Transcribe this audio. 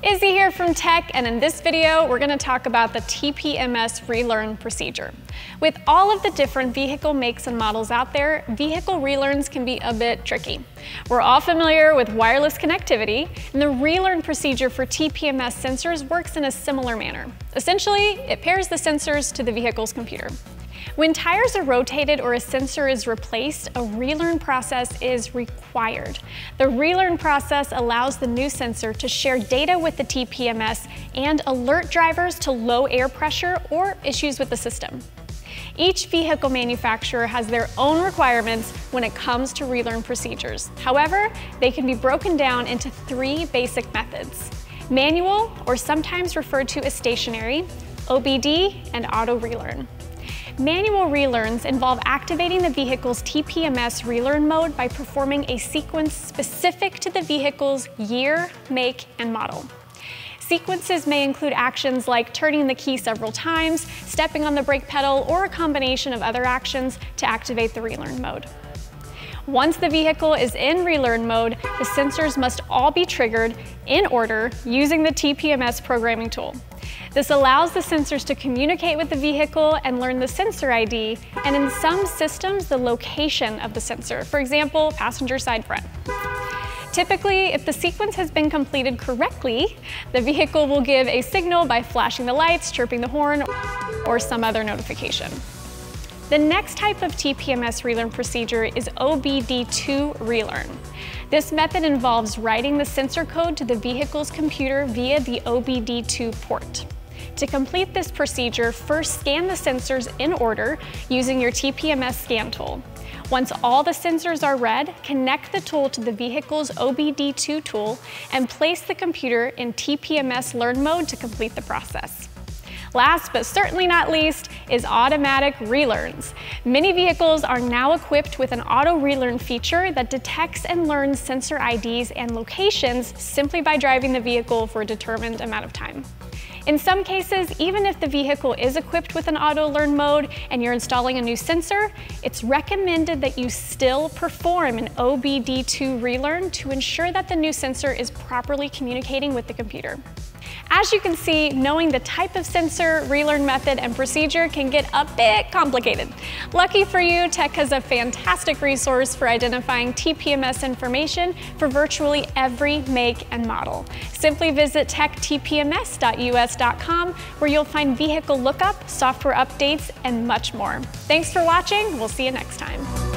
Izzy here from Tech, and in this video, we're going to talk about the TPMS Relearn procedure. With all of the different vehicle makes and models out there, vehicle relearns can be a bit tricky. We're all familiar with wireless connectivity, and the relearn procedure for TPMS sensors works in a similar manner. Essentially, it pairs the sensors to the vehicle's computer. When tires are rotated or a sensor is replaced, a relearn process is required. The relearn process allows the new sensor to share data with the TPMS and alert drivers to low air pressure or issues with the system. Each vehicle manufacturer has their own requirements when it comes to relearn procedures. However, they can be broken down into three basic methods: manual, or sometimes referred to as stationary, OBD, and auto relearn. Manual relearns involve activating the vehicle's TPMS relearn mode by performing a sequence specific to the vehicle's year, make, and model. Sequences may include actions like turning the key several times, stepping on the brake pedal, or a combination of other actions to activate the relearn mode. Once the vehicle is in relearn mode, the sensors must all be triggered in order using the TPMS programming tool. This allows the sensors to communicate with the vehicle and learn the sensor ID, and in some systems, the location of the sensor, for example, passenger side front. Typically, if the sequence has been completed correctly, the vehicle will give a signal by flashing the lights, chirping the horn, or some other notification. The next type of TPMS relearn procedure is Obd2 Relearn. This method involves writing the sensor code to the vehicle's computer via the Obd2 port. To complete this procedure, first scan the sensors in order using your TPMS scan tool. Once all the sensors are read, connect the tool to the vehicle's Obd2 tool and place the computer in TPMS learn mode to complete the process. Last but certainly not least is automatic relearns. Many vehicles are now equipped with an auto relearn feature that detects and learns sensor IDs and locations simply by driving the vehicle for a determined amount of time. In some cases, even if the vehicle is equipped with an auto learn mode and you're installing a new sensor, it's recommended that you still perform an Obd2 relearn to ensure that the new sensor is properly communicating with the computer. As you can see, knowing the type of sensor, relearn method, and procedure can get a bit complicated. Lucky for you, Tech has a fantastic resource for identifying TPMS information for virtually every make and model. Simply visit techtpms.us.com, where you'll find vehicle lookup, software updates, and much more. Thanks for watching. We'll see you next time.